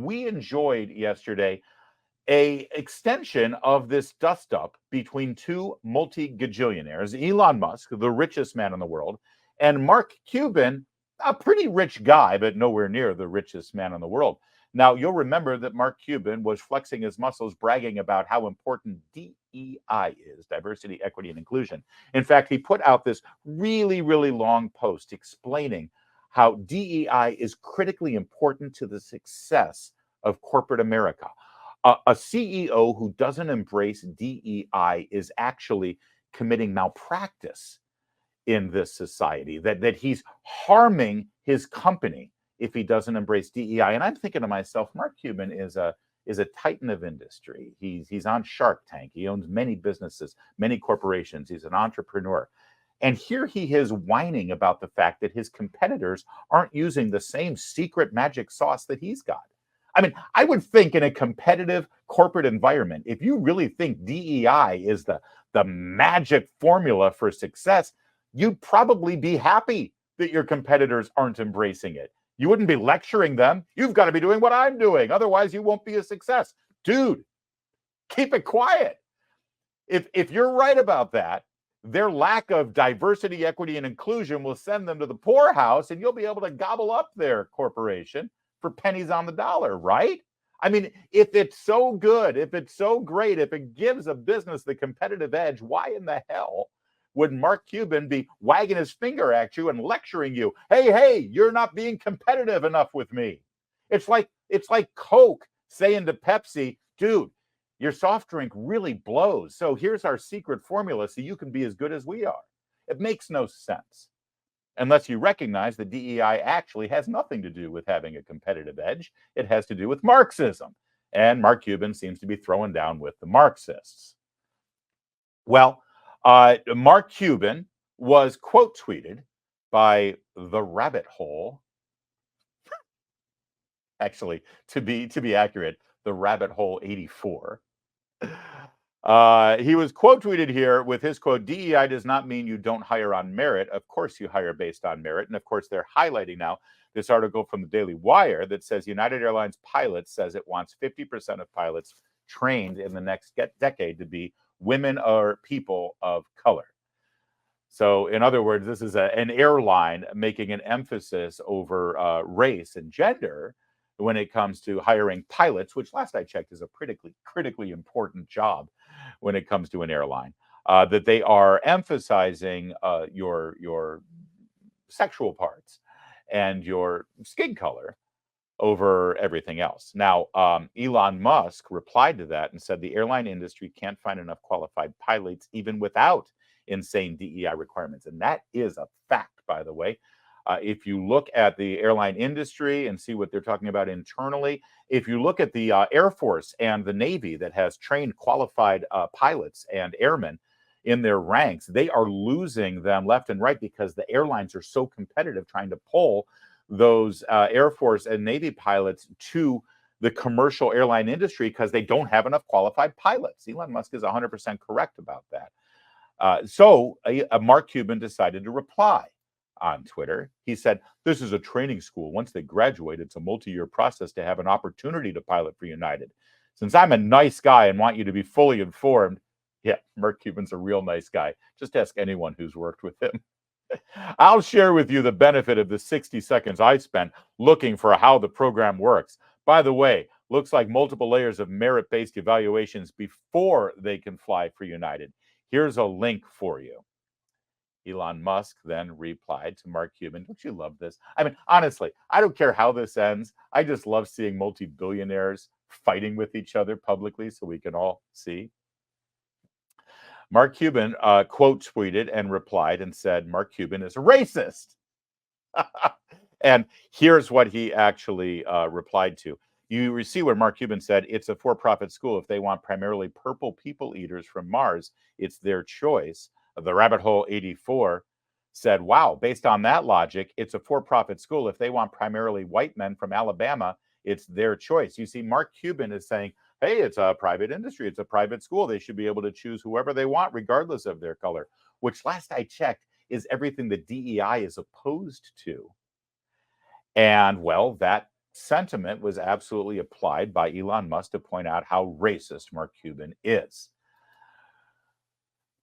we enjoyed yesterday a extension of this dust-up between two multi-gajillionaires, Elon Musk, the richest man in the world, and Mark Cuban, a pretty rich guy, but nowhere near the richest man in the world. Now, you'll remember that Mark Cuban was flexing his muscles, bragging about how important DEI is, diversity, equity, and inclusion. In fact, he put out this really, really long post explaining how DEI is critically important to the success of corporate America. A CEO who doesn't embrace DEI is actually committing malpractice in this society, that he's harming his company if he doesn't embrace DEI. And I'm thinking to myself, Mark Cuban is a titan of industry. He's on Shark Tank. He owns many businesses, many corporations. He's an entrepreneur. And here he is whining about the fact that his competitors aren't using the same secret magic sauce that he's got. I mean, I would think in a competitive corporate environment, if you really think DEI is the magic formula for success, you'd probably be happy that your competitors aren't embracing it. You wouldn't be lecturing them. You've got to be doing what I'm doing. Otherwise, you won't be a success. Dude, keep it quiet. If you're right about that, their lack of diversity, equity, and inclusion will send them to the poorhouse, and you'll be able to gobble up their corporation for pennies on the dollar, right? I mean, if it's so good, if it's so great, if it gives a business the competitive edge, why in the hell would Mark Cuban be wagging his finger at you and lecturing you? Hey, you're not being competitive enough with me. It's like Coke saying to Pepsi, dude, your soft drink really blows. So here's our secret formula so you can be as good as we are. It makes no sense unless you recognize that DEI actually has nothing to do with having a competitive edge. It has to do with Marxism. And Mark Cuban seems to be throwing down with the Marxists. Well, Mark Cuban was quote tweeted by the Rabbit Hole. Actually, to be accurate, the Rabbit Hole 84. He was quote tweeted here with his quote, DEI does not mean you don't hire on merit. Of course you hire based on merit. And of course, they're highlighting now this article from the Daily Wire that says United Airlines pilots says it wants 50% of pilots trained in the next decade to be women or people of color. So in other words, this is an airline making an emphasis over race and gender when it comes to hiring pilots, which last I checked is a critically important job when it comes to an airline, that they are emphasizing your sexual parts and your skin color over everything else. Now, Elon Musk replied to that and said the airline industry can't find enough qualified pilots even without insane DEI requirements. And that is a fact, by the way. If you look at the airline industry and see what they're talking about internally, if you look at the Air Force and the Navy that has trained qualified pilots and airmen in their ranks, they are losing them left and right because the airlines are so competitive trying to pull those Air Force and Navy pilots to the commercial airline industry because they don't have enough qualified pilots. Elon Musk is 100% correct about that. So Mark Cuban decided to reply on Twitter. He said, this is a training school. Once they graduate, it's a multi-year process to have an opportunity to pilot for United. Since I'm a nice guy and want you to be fully informed, yeah, Mark Cuban's a real nice guy. Just ask anyone who's worked with him. I'll share with you the benefit of the 60 seconds I spent looking for how the program works. By the way, looks like multiple layers of merit-based evaluations before they can fly for United. Here's a link for you. Elon Musk then replied to Mark Cuban. Don't you love this? I mean, honestly, I don't care how this ends. I just love seeing multi-billionaires fighting with each other publicly so we can all see. Mark Cuban quote tweeted and replied and said, Mark Cuban is a racist. And here's what he actually replied to. You see what Mark Cuban said, it's a for-profit school. If they want primarily purple people eaters from Mars, it's their choice. The Rabbit Hole 84 said, wow, based on that logic, it's a for-profit school. If they want primarily white men from Alabama, it's their choice. You see, Mark Cuban is saying, hey, it's a private industry. It's a private school. They should be able to choose whoever they want, regardless of their color, which last I checked is everything that DEI is opposed to. And well, that sentiment was absolutely applied by Elon Musk to point out how racist Mark Cuban is.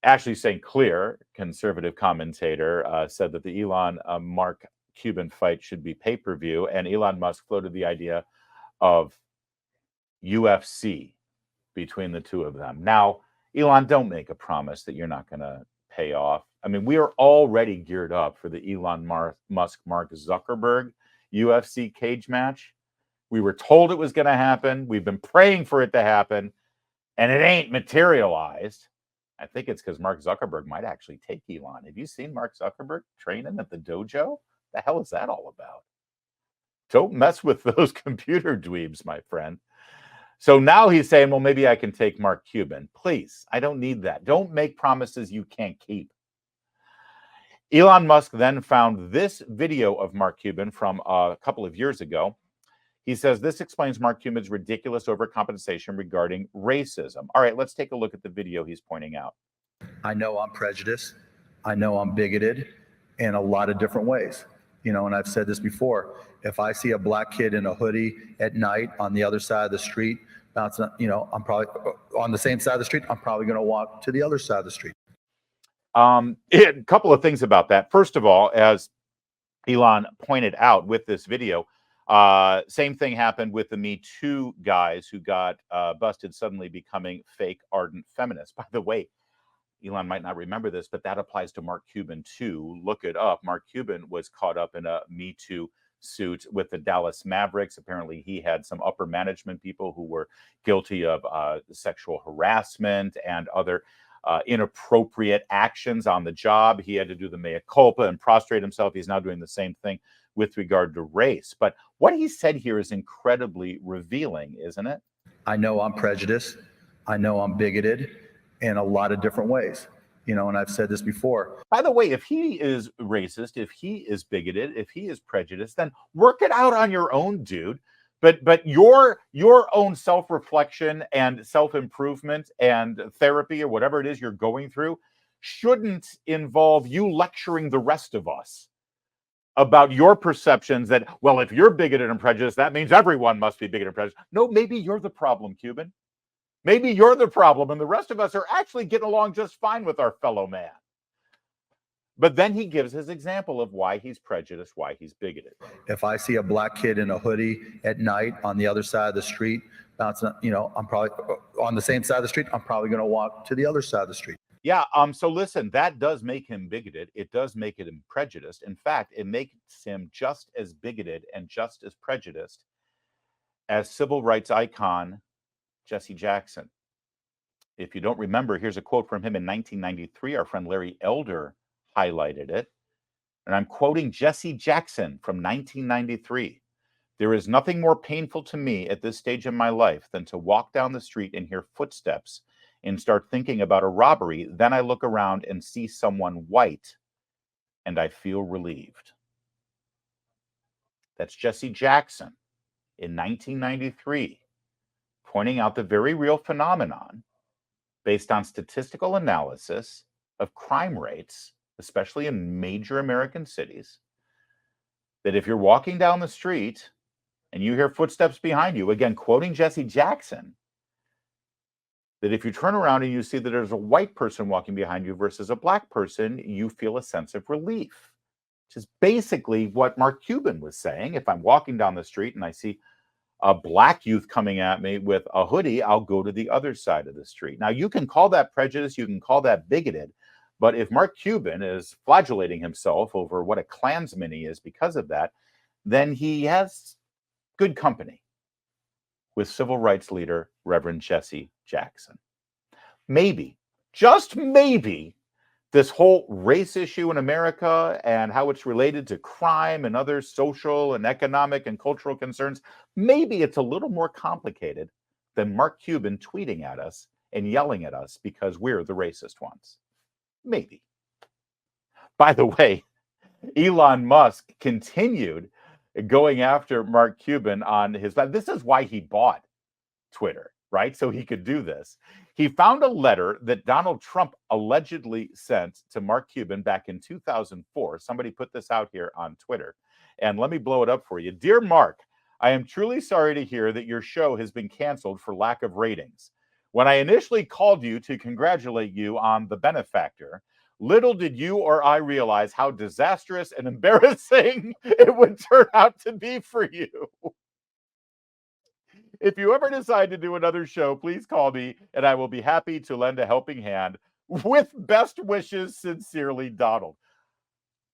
Ashley St. Clair, conservative commentator, said that the Elon Mark Cuban fight should be pay-per-view, and Elon Musk floated the idea of UFC between the two of them. Now, Elon, don't make a promise that you're not going to pay off. I mean, we are already geared up for the Elon Musk, Mark Zuckerberg UFC cage match. We were told it was going to happen. We've been praying for it to happen, and it ain't materialized. I think it's because Mark Zuckerberg might actually take Elon. Have you seen Mark Zuckerberg training at the dojo? The hell is that all about? Don't mess with those computer dweebs, my friend. So now he's saying, well, maybe I can take Mark Cuban. Please, I don't need that. Don't make promises you can't keep. Elon Musk then found this video of Mark Cuban from a couple of years ago. He says this explains Mark Cuban's ridiculous overcompensation regarding racism. All right, let's take a look at the video he's pointing out. I know I'm prejudiced. I know I'm bigoted in a lot of different ways. And I've said this before. If I see a black kid in a hoodie at night on the other side of the street, I'm probably on the same side of the street. I'm probably going to walk to the other side of the street. A couple of things about that. First of all, as Elon pointed out with this video, same thing happened with the Me Too guys who got busted suddenly becoming fake ardent feminists. By the way, Elon might not remember this, but that applies to Mark Cuban too. Look it up. Mark Cuban was caught up in a Me Too suit with the Dallas Mavericks. Apparently, he had some upper management people who were guilty of sexual harassment and other inappropriate actions on the job. He had to do the mea culpa and prostrate himself. He's now doing the same thing with regard to race. But what he said here is incredibly revealing, isn't it? I know I'm prejudiced. I know I'm bigoted in a lot of different ways. And I've said this before. By the way, if he is racist, if he is bigoted, if he is prejudiced, then work it out on your own, dude. But your own self-reflection and self-improvement and therapy or whatever it is you're going through shouldn't involve you lecturing the rest of us about your perceptions that, well, if you're bigoted and prejudiced, that means everyone must be bigoted and prejudiced. No, maybe you're the problem, Cuban. Maybe you're the problem, and the rest of us are actually getting along just fine with our fellow man. But then he gives his example of why he's prejudiced, why he's bigoted. If I see a black kid in a hoodie at night on the other side of the street, I'm probably on the same side of the street. I'm probably going to walk to the other side of the street. Yeah. So listen, that does make him bigoted. It does make him prejudiced. In fact, it makes him just as bigoted and just as prejudiced as civil rights icon Jesse Jackson. If you don't remember, here's a quote from him in 1993. Our friend Larry Elder highlighted it. And I'm quoting Jesse Jackson from 1993. There is nothing more painful to me at this stage in my life than to walk down the street and hear footsteps and start thinking about a robbery. Then I look around and see someone white and I feel relieved. That's Jesse Jackson in 1993, pointing out the very real phenomenon based on statistical analysis of crime rates, especially in major American cities, that if you're walking down the street and you hear footsteps behind you, again, quoting Jesse Jackson, that if you turn around and you see that there's a white person walking behind you versus a black person, you feel a sense of relief, which is basically what Mark Cuban was saying. If I'm walking down the street and I see a black youth coming at me with a hoodie, I'll go to the other side of the street. Now, you can call that prejudice, you can call that bigoted, but if Mark Cuban is flagellating himself over what a Klansman he is because of that, then he has good company with civil rights leader Reverend Jesse Jackson. Maybe, just maybe, this whole race issue in America and how it's related to crime and other social and economic and cultural concerns, maybe it's a little more complicated than Mark Cuban tweeting at us and yelling at us because we're the racist ones. Maybe. By the way, Elon Musk continued going after Mark Cuban on his... This is why he bought Twitter, right? So he could do this. He found a letter that Donald Trump allegedly sent to Mark Cuban back in 2004. Somebody put this out here on Twitter. And let me blow it up for you. Dear Mark, I am truly sorry to hear that your show has been canceled for lack of ratings. When I initially called you to congratulate you on The Benefactor, little did you or I realize how disastrous and embarrassing it would turn out to be for you. If you ever decide to do another show, please call me and I will be happy to lend a helping hand. With best wishes, sincerely, Donald.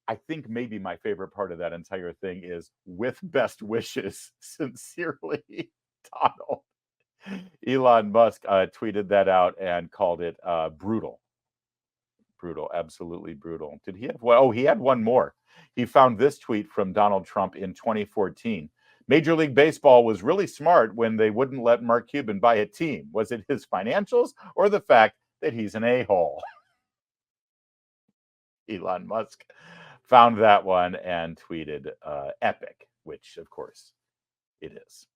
I think maybe my favorite part of that entire thing is with best wishes, sincerely, Donald. Elon Musk tweeted that out and called it brutal. Brutal, absolutely brutal. Did he have one? Oh, he had one more. He found this tweet from Donald Trump in 2014. Major League Baseball was really smart when they wouldn't let Mark Cuban buy a team. Was it his financials or the fact that he's an a-hole? Elon Musk found that one and tweeted epic, which of course it is.